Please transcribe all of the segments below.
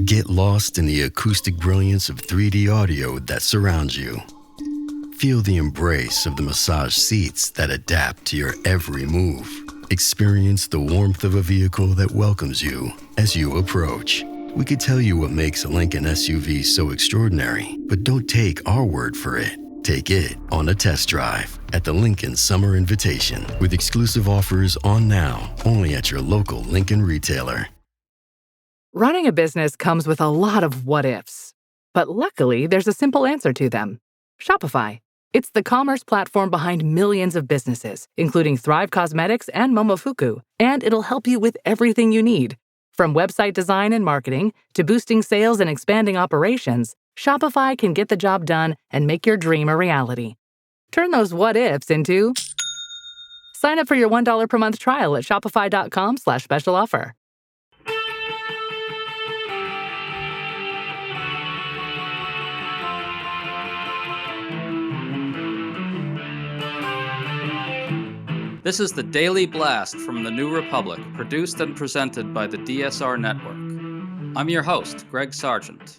Get lost in the acoustic brilliance of 3D audio that surrounds you. Feel the embrace of the massage seats that adapt to your every move. Experience the warmth of a vehicle that welcomes you as you approach. We could tell you what makes a Lincoln SUV so extraordinary, but don't take our word for it. Take it on a test drive at the Lincoln Summer Invitation, with exclusive offers on now, only at your local Lincoln retailer. Running a business comes with a lot of what-ifs, but luckily there's a simple answer to them. Shopify. It's the commerce platform behind millions of businesses, including Thrive Cosmetics and Momofuku, and it'll help you with everything you need. From website design and marketing to boosting sales and expanding operations, Shopify can get the job done and make your dream a reality. Turn those what-ifs into... Sign up for your $1 per month trial at shopify.com/special offer. This is the Daily Blast from the New Republic, produced and presented by the DSR Network. I'm your host, Greg Sargent.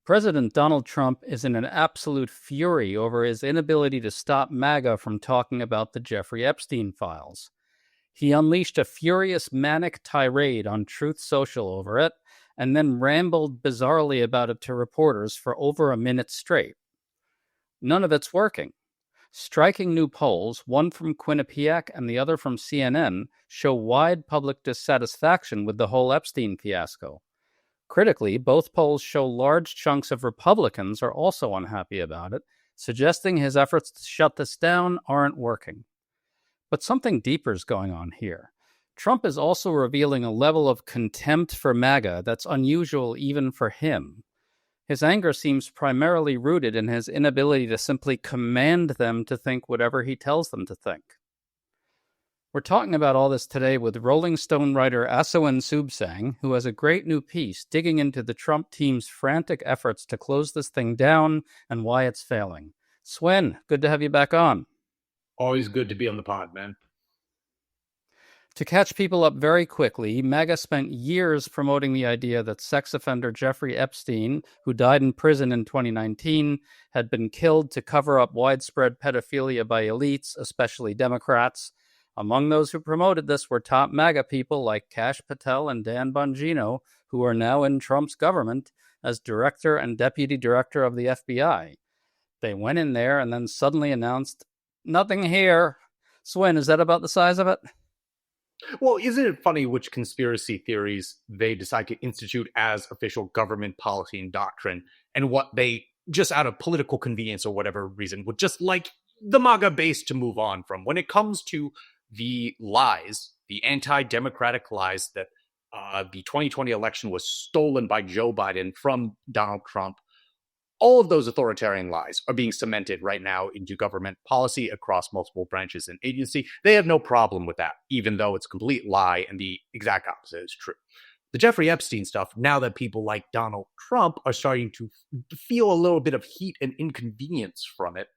President Donald Trump is in an absolute fury over his inability to stop MAGA from talking about the Jeffrey Epstein files. He unleashed a furious manic tirade on Truth Social over it, and then rambled bizarrely about it to reporters for over a minute straight. None of it's working. Striking new polls, one from Quinnipiac and the other from CNN, show wide public dissatisfaction with the whole Epstein fiasco. Critically, both polls show large chunks of Republicans are also unhappy about it, suggesting his efforts to shut this down aren't working. But something deeper is going on here. Trump is also revealing a level of contempt for MAGA that's unusual even for him. His anger seems primarily rooted in his inability to simply command them to think whatever he tells them to think. We're talking about all this today with Rolling Stone writer Asawen Subsang, who has a great new piece digging into the Trump team's frantic efforts to close this thing down and why it's failing. Swen, good to have you back on. Always good to be on the pod, man. To catch people up very quickly, MAGA spent years promoting the idea that sex offender Jeffrey Epstein, who died in prison in 2019, had been killed to cover up widespread pedophilia by elites, especially Democrats. Among those who promoted this were top MAGA people like Kash Patel and Dan Bongino, who are now in Trump's government as director and deputy director of the FBI. They went in there and then suddenly announced, "Nothing here." Swen, is that about the size of it? Well, isn't it funny which conspiracy theories they decide to institute as official government policy and doctrine, and what they, just out of political convenience or whatever reason, would just like the MAGA base to move on from? When it comes to the lies, the anti-democratic lies that the 2020 election was stolen by Joe Biden from Donald Trump, all of those authoritarian lies are being cemented right now into government policy across multiple branches and agency. They have no problem with that, even though it's a complete lie and the exact opposite is true. The Jeffrey Epstein stuff, now that people like Donald Trump are starting to feel a little bit of heat and inconvenience from it,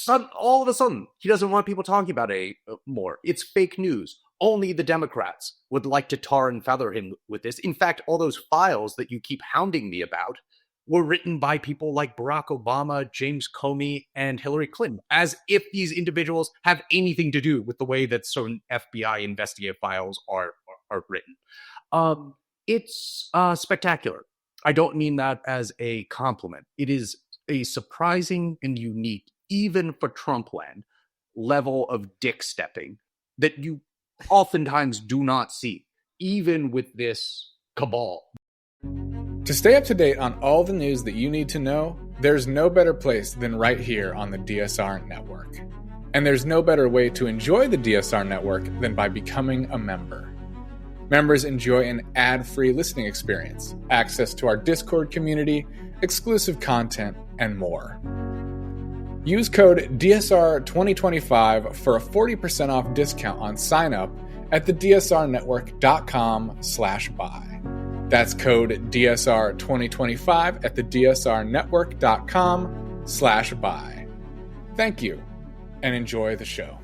all of a sudden, he doesn't want people talking about it more. It's fake news. Only the Democrats would like to tar and feather him with this. In fact, all those files that you keep hounding me about were written by people like Barack Obama, James Comey, and Hillary Clinton, as if these individuals have anything to do with the way that certain FBI investigative files are written. It's spectacular. I don't mean that as a compliment. It is a surprising and unique, even for Trump land, level of dick stepping that you oftentimes do not see, even with this cabal. To stay up to date on all the news that you need to know, there's no better place than right here on the DSR Network. And there's no better way to enjoy the DSR Network than by becoming a member. Members enjoy an ad-free listening experience, access to our Discord community, exclusive content, and more. Use code DSR2025 for a 40% off discount on sign-up at thedsrnetwork.com/buy. That's code DSR2025 at thedsrnetwork.com/buy. Thank you. and enjoy the show.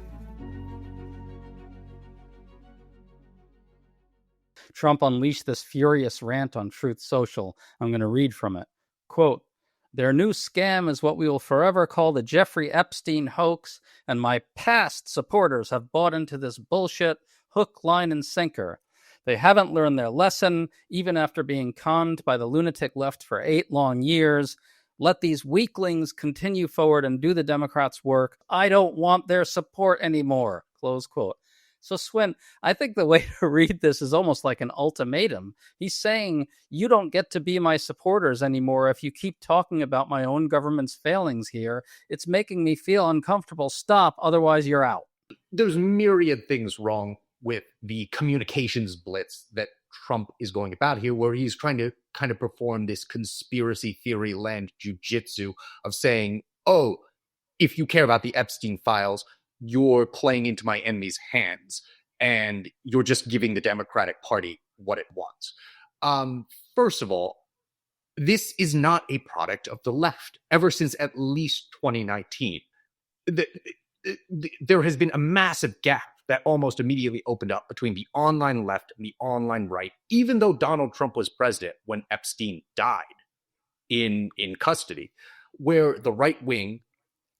Trump unleashed this furious rant on Truth Social. I'm going to read from it. Quote, "Their new scam is what we will forever call the Jeffrey Epstein hoax, and my past supporters have bought into this bullshit hook, line, and sinker. They haven't learned their lesson, even after being conned by the lunatic left for 8 long years. Let these weaklings continue forward and do the Democrats' work. I don't want their support anymore." Close quote. So, Swin, I think the way to read this is almost like an ultimatum. He's saying, you don't get to be my supporters anymore if you keep talking about my own government's failings here. It's making me feel uncomfortable. Stop, otherwise you're out. There's myriad things wrong with the communications blitz that Trump is going about here, where he's trying to kind of perform this conspiracy theory land jujitsu of saying, oh, if you care about the Epstein files, you're playing into my enemy's hands, and you're just giving the Democratic Party what it wants. First of all, this is not a product of the left. Ever since at least 2019, there has been a massive gap that almost immediately opened up between the online left and the online right, even though Donald Trump was president when Epstein died in custody, where the right wing,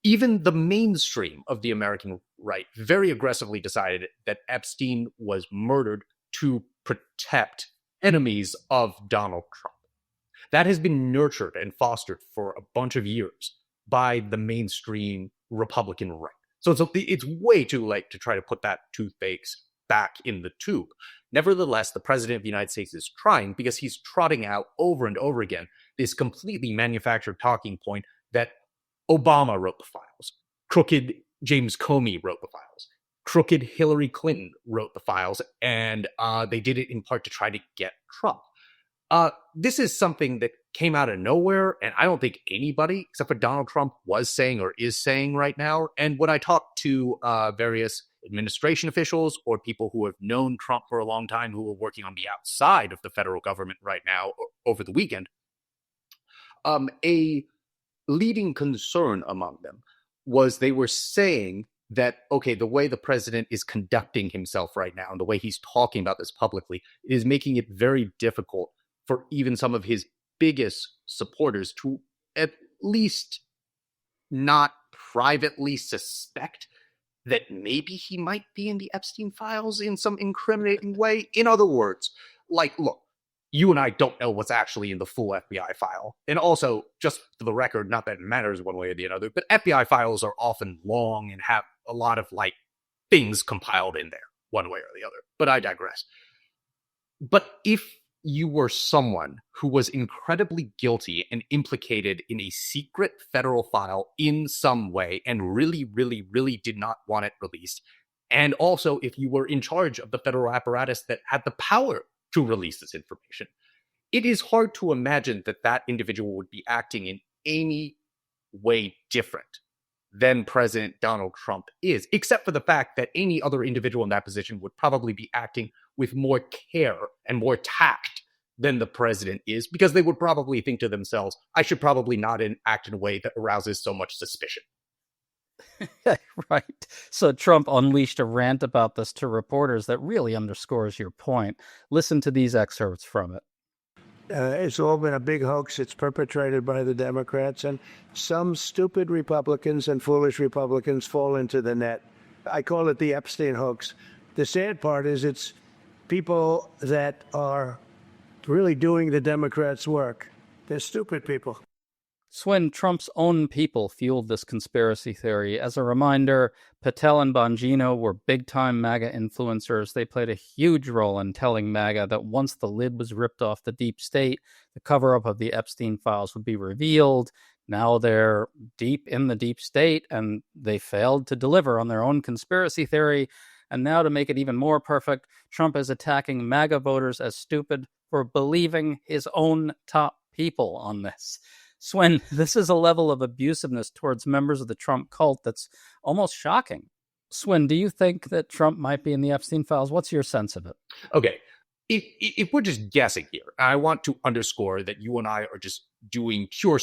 even the mainstream of the American right, very aggressively decided that Epstein was murdered to protect enemies of Donald Trump. That has been nurtured and fostered for a bunch of years by the mainstream Republican right. So it's way too late to try to put that toothpaste back in the tube. Nevertheless, the president of the United States is trying, because he's trotting out over and over again this completely manufactured talking point that Obama wrote the files, crooked James Comey wrote the files, crooked Hillary Clinton wrote the files, and they did it in part to try to get Trump. This is something that came out of nowhere, and I don't think anybody except for Donald Trump was saying or is saying right now. And when I talk to various administration officials or people who have known Trump for a long time, who are working on the outside of the federal government right now over the weekend, a leading concern among them was they were saying that, okay, the way the president is conducting himself right now and the way he's talking about this publicly is making it very difficult for even some of his biggest supporters to at least not privately suspect that maybe he might be in the Epstein files in some incriminating way. In other words, like, look, you and I don't know what's actually in the full FBI file. And also, just for the record, not that it matters one way or the other, but FBI files are often long and have a lot of, like, things compiled in there, one way or the other. But I digress. But if you were someone who was incredibly guilty and implicated in a secret federal file in some way and really, really, really did not want it released, and also if you were in charge of the federal apparatus that had the power to release this information, it is hard to imagine that that individual would be acting in any way different than President Donald Trump is, except for the fact that any other individual in that position would probably be acting with more care and more tact than the president is, because they would probably think to themselves, I should probably not act in a way that arouses so much suspicion. Right. So Trump unleashed a rant about this to reporters that really underscores your point. Listen to these excerpts from it. It's all been a big hoax. It's perpetrated by the Democrats, and some stupid Republicans and foolish Republicans fall into the net. I call it the Epstein hoax. The sad part is it's people that are really doing the Democrats' work. They're stupid people. Swin, Trump's own people fueled this conspiracy theory. As a reminder, Patel and Bongino were big-time MAGA influencers. They played a huge role in telling MAGA that once the lid was ripped off the deep state, the cover-up of the Epstein files would be revealed. Now they're deep in the deep state, and they failed to deliver on their own conspiracy theory. And now, to make it even more perfect, Trump is attacking MAGA voters as stupid for believing his own top people on this. Swin, this is a level of abusiveness towards members of the Trump cult that's almost shocking. Swin, do you think that Trump might be in the Epstein files? What's your sense of it? Okay, if we're just guessing here, I want to underscore that you and I are just doing pure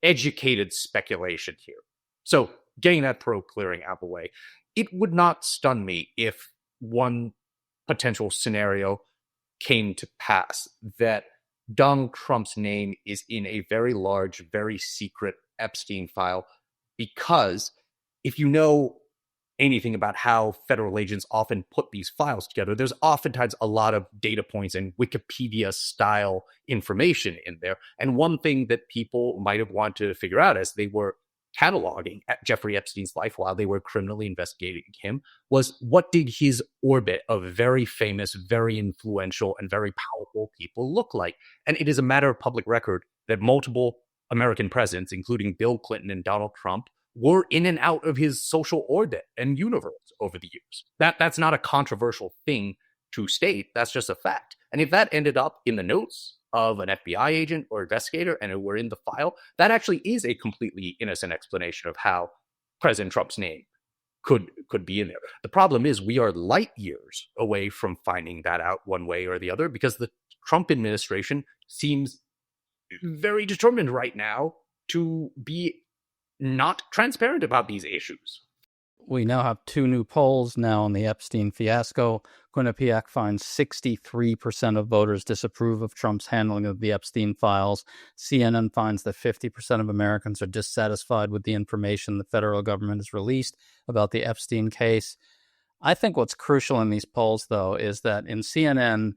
educated speculation here. So getting that probe clearing out of the way, it would not stun me if one potential scenario came to pass that Donald Trump's name is in a very large, very secret Epstein file, because if you know anything about how federal agents often put these files together, there's oftentimes a lot of data points and Wikipedia style information in there. And one thing that people might have wanted to figure out as they were cataloging at Jeffrey Epstein's life while they were criminally investigating him was, what did his orbit of very famous, very influential, and very powerful people look like? And it is a matter of public record that multiple American presidents, including Bill Clinton and Donald Trump, were in and out of his social orbit and universe over the years. That's not a controversial thing to state. That's just a fact. And if that ended up in the notes of an FBI agent or investigator and it were in the file, that actually is a completely innocent explanation of how President Trump's name could be in there. The problem is we are light years away from finding that out one way or the other, because the Trump administration seems very determined right now to be not transparent about these issues. We now have two new polls now on the Epstein fiasco. Quinnipiac finds 63% of voters disapprove of Trump's handling of the Epstein files. CNN finds that 50% of Americans are dissatisfied with the information the federal government has released about the Epstein case. I think what's crucial in these polls, though, is that in CNN,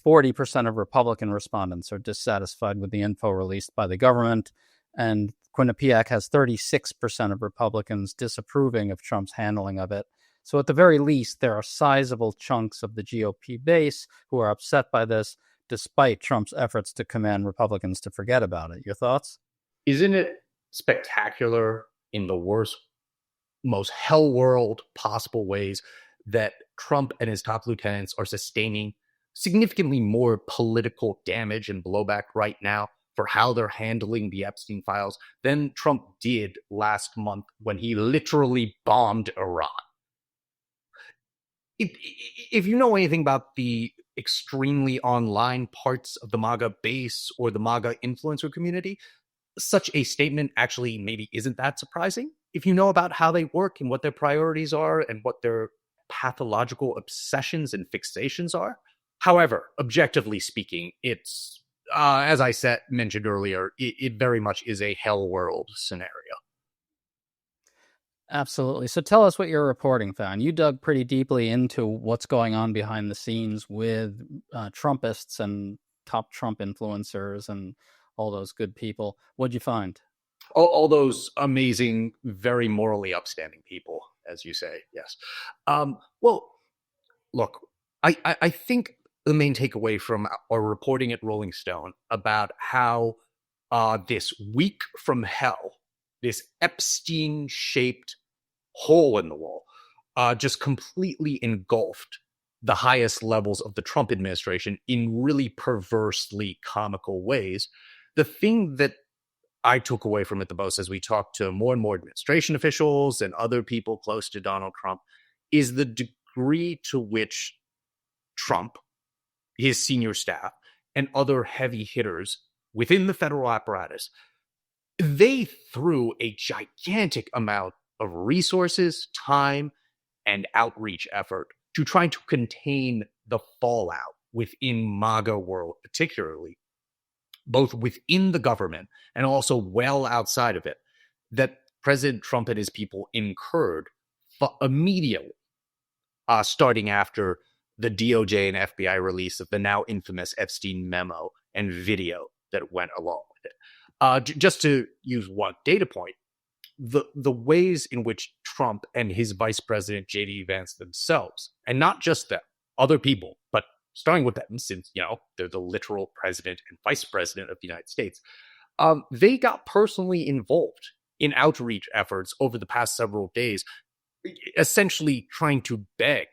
40% of Republican respondents are dissatisfied with the info released by the government, and Quinnipiac has 36% of Republicans disapproving of Trump's handling of it. So at the very least, there are sizable chunks of the GOP base who are upset by this, despite Trump's efforts to command Republicans to forget about it. Your thoughts? Isn't it spectacular in the worst, most hell world possible ways that Trump and his top lieutenants are sustaining significantly more political damage and blowback right now for how they're handling the Epstein files than Trump did last month when he literally bombed Iran? If you know anything about the extremely online parts of the MAGA base or the MAGA influencer community, such a statement actually maybe isn't that surprising. If you know about how they work and what their priorities are and what their pathological obsessions and fixations are. However, objectively speaking, it's as I mentioned earlier, it very much is a hell world scenario. Absolutely. So tell us what your reporting found. You dug pretty deeply into what's going on behind the scenes with Trumpists and top Trump influencers and all those good people. What'd you find? All those amazing, very morally upstanding people, as you say. Yes. Well, look, I think the main takeaway from our reporting at Rolling Stone about how this week from hell, this Epstein-shaped hole in the wall, just completely engulfed the highest levels of the Trump administration in really perversely comical ways. The thing that I took away from it the most as we talked to more and more administration officials and other people close to Donald Trump is the degree to which Trump, his senior staff, and other heavy hitters within the federal apparatus, they threw a gigantic amount of resources, time, and outreach effort to try to contain the fallout within MAGA world, particularly, both within the government and also well outside of it, that President Trump and his people incurred immediately, starting after the DOJ and FBI release of the now infamous Epstein memo and video that went along with it. Just to use one data point, the ways in which Trump and his vice president, J.D. Vance themselves, and not just them, other people, but starting with them since, they're the literal president and vice president of the United States, they got personally involved in outreach efforts over the past several days, essentially trying to beg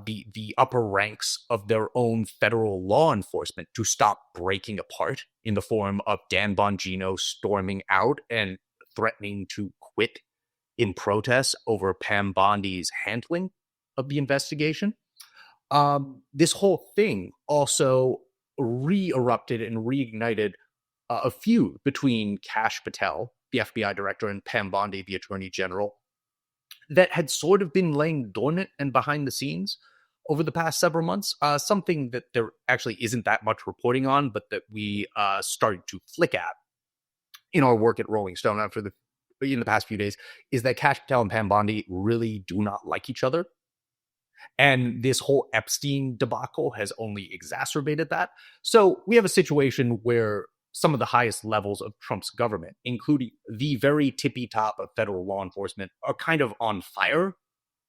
the upper ranks of their own federal law enforcement to stop breaking apart, in the form of Dan Bongino storming out and threatening to quit in protest over Pam Bondi's handling of the investigation. This whole thing also re-erupted and reignited a feud between Kash Patel, the FBI director, and Pam Bondi, the attorney general, that had sort of been laying dormant and behind the scenes over the past several months. Something that there actually isn't that much reporting on, but that we started to flick at in our work at Rolling Stone in the past few days, is that Kash Patel and Pam Bondi really do not like each other. And this whole Epstein debacle has only exacerbated that. So we have a situation where some of the highest levels of Trump's government, including the very tippy top of federal law enforcement, are kind of on fire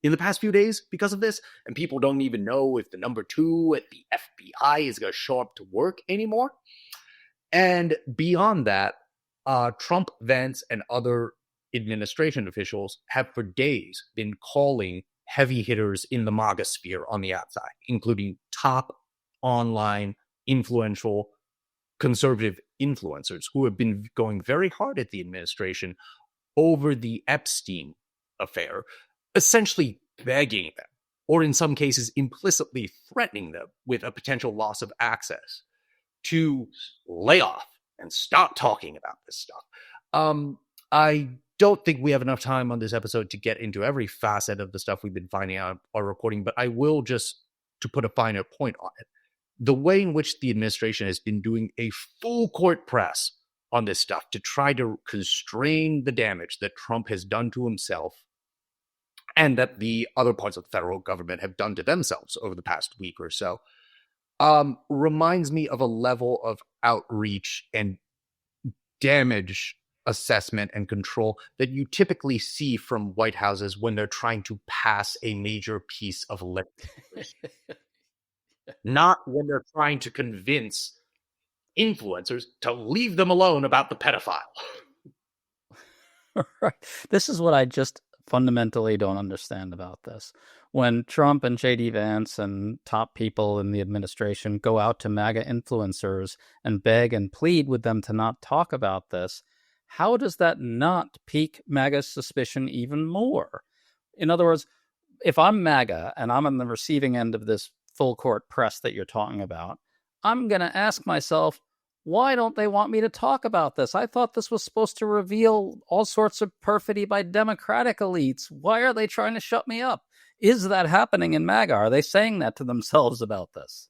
in the past few days because of this. And people don't even know if the number 2 at the FBI is going to show up to work anymore. And beyond that, Trump, Vance, and other administration officials have for days been calling heavy hitters in the MAGA sphere on the outside, including top online influential conservative influencers who have been going very hard at the administration over the Epstein affair, essentially begging them, or in some cases implicitly threatening them with a potential loss of access, to lay off and stop talking about this stuff. I don't think we have enough time on this episode to get into every facet of the stuff we've been finding out our reporting, but I will, just to put a finer point on it, the way in which the administration has been doing a full court press on this stuff to try to constrain the damage that Trump has done to himself and that the other parts of the federal government have done to themselves over the past week or so, reminds me of a level of outreach and damage assessment and control that you typically see from White Houses when they're trying to pass a major piece of legislation. Not when they're trying to convince influencers to leave them alone about the pedophile. Right. This is what I just fundamentally don't understand about this. When Trump and J.D. Vance and top people in the administration go out to MAGA influencers and beg and plead with them to not talk about this, how does that not pique MAGA's suspicion even more? In other words, if I'm MAGA and I'm on the receiving end of this full court press that you're talking about, I'm going to ask myself, why don't they want me to talk about this? I thought this was supposed to reveal all sorts of perfidy by Democratic elites. Why are they trying to shut me up? Is that happening in MAGA? Are they saying that to themselves about this?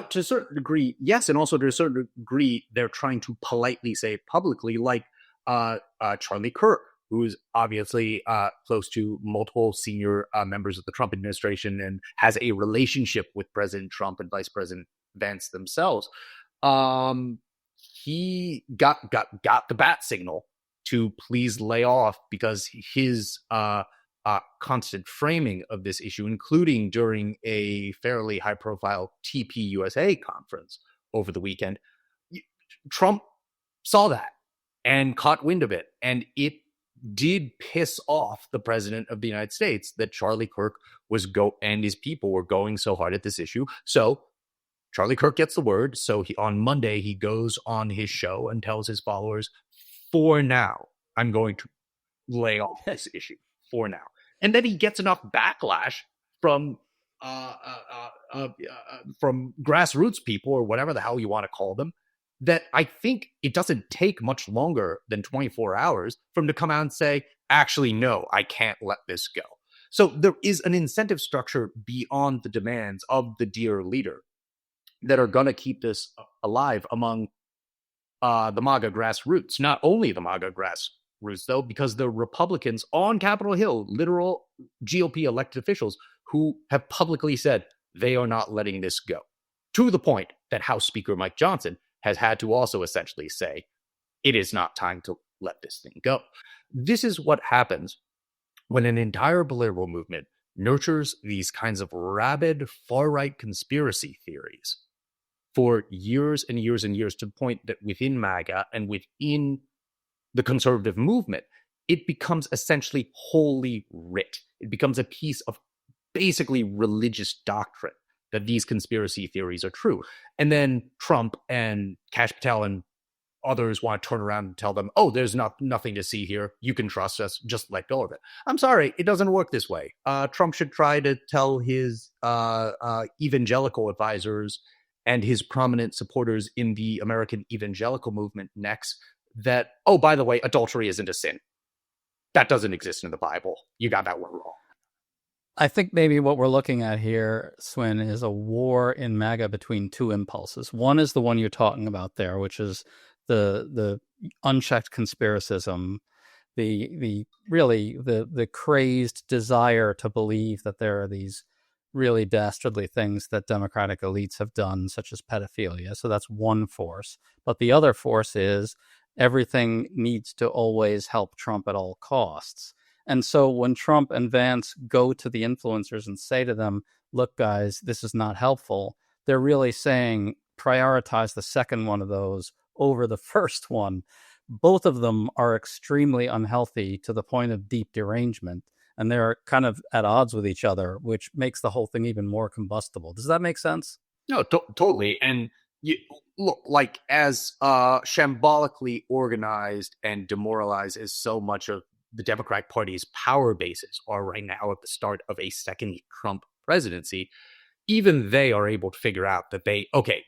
To a certain degree, yes. And also to a certain degree, they're trying to politely say it publicly, like Charlie Kirk, who's obviously close to multiple senior members of the Trump administration and has a relationship with President Trump and Vice President Vance themselves. He got the bat signal to please lay off because his constant framing of this issue, including during a fairly high-profile TPUSA conference over the weekend, Trump saw that and caught wind of it. And it did piss off the president of the United States that Charlie Kirk and his people were going so hard at this issue. So Charlie Kirk gets the word. So on Monday, he goes on his show and tells his followers, for now, I'm going to lay off this issue for now. And then he gets enough backlash from grassroots people, or whatever the hell you want to call them, that I think it doesn't take much longer than 24 hours for him to come out and say, actually, no, I can't let this go. So there is an incentive structure beyond the demands of the dear leader that are going to keep this alive among the MAGA grassroots. Not only the MAGA grassroots, though, because the Republicans on Capitol Hill, literal GOP elected officials who have publicly said they are not letting this go, to the point that House Speaker Mike Johnson has had to also essentially say, it is not time to let this thing go. This is what happens when an entire political movement nurtures these kinds of rabid far-right conspiracy theories for years and years and years, to the point that within MAGA and within the conservative movement, it becomes essentially holy writ. It becomes a piece of basically religious doctrine that these conspiracy theories are true. And then Trump and Kash Patel and others want to turn around and tell them, oh, there's nothing to see here. You can trust us. Just let go of it. I'm sorry. It doesn't work this way. Trump should try to tell his evangelical advisors and his prominent supporters in the American evangelical movement next that, oh, by the way, adultery isn't a sin. That doesn't exist in the Bible. You got that one wrong. I think maybe what we're looking at here, Swin, is a war in MAGA between two impulses. One is the one you're talking about there, which is the unchecked conspiracism, the crazed desire to believe that there are these really dastardly things that democratic elites have done, such as pedophilia. So that's one force. But the other force is everything needs to always help Trump at all costs. And so when Trump and Vance go to the influencers and say to them, look, guys, this is not helpful, they're really saying prioritize the second one of those over the first one. Both of them are extremely unhealthy to the point of deep derangement. And they're kind of at odds with each other, which makes the whole thing even more combustible. Does that make sense? No, totally. And you look, like, as shambolically organized and demoralized as so much of the Democratic Party's power bases are right now at the start of a second Trump presidency, even they are able to figure out that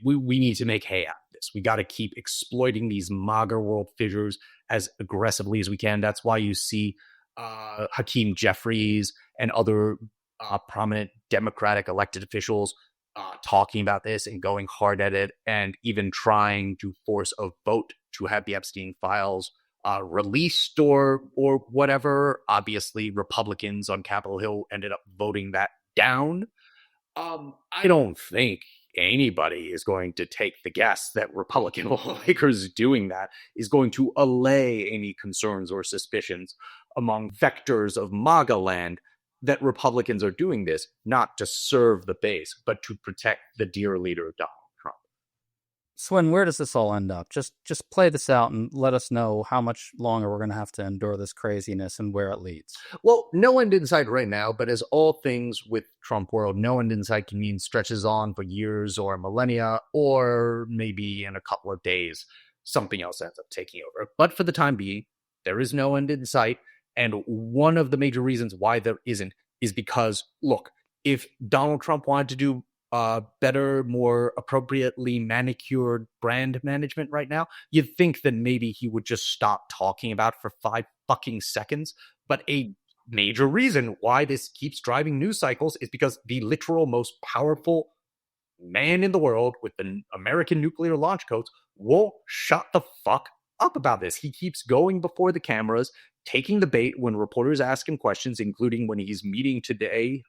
we need to make hay out of this. We got to keep exploiting these MAGA world figures as aggressively as we can. That's why you see Hakeem Jeffries and other prominent Democratic elected officials talking about this and going hard at it, and even trying to force a vote to have the Epstein files released or whatever. Obviously, Republicans on Capitol Hill ended up voting that down. I don't think anybody is going to take the guess that Republican lawmakers doing that is going to allay any concerns or suspicions among vectors of MAGA land that Republicans are doing this not to serve the base, but to protect the dear leader, Donald Trump. Swin, where does this all end up? Just play this out and let us know how much longer we're going to have to endure this craziness and where it leads. Well, no end in sight right now, but as all things with Trump world, no end in sight can mean stretches on for years or millennia, or maybe in a couple of days, something else ends up taking over. But for the time being, there is no end in sight. And one of the major reasons why there isn't is because, look, if Donald Trump wanted to do better, more appropriately manicured brand management right now, you'd think that maybe he would just stop talking about it for 5 fucking seconds. But a major reason why this keeps driving news cycles is because the literal most powerful man in the world with the American nuclear launch codes won't shut the fuck up about this. He keeps going before the cameras, taking the bait when reporters ask him questions, including when he's meeting today,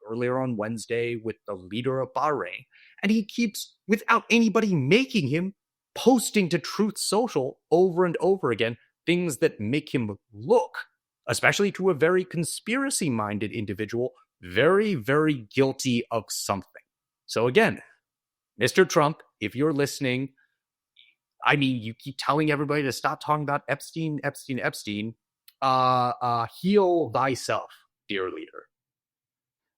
earlier on Wednesday, with the leader of Bahrain. And he keeps, without anybody making him, posting to Truth Social over and over again things that make him look, especially to a very conspiracy-minded individual, very, very guilty of something. So again, Mr. Trump, if you're listening, I mean, you keep telling everybody to stop talking about Epstein. Heal thyself, dear leader.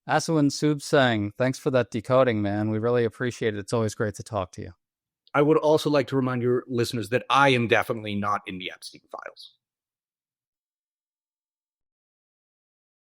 Aswin Subsang, thanks for that decoding, man. We really appreciate it. It's always great to talk to you. I would also like to remind your listeners that I am definitely not in the Epstein files.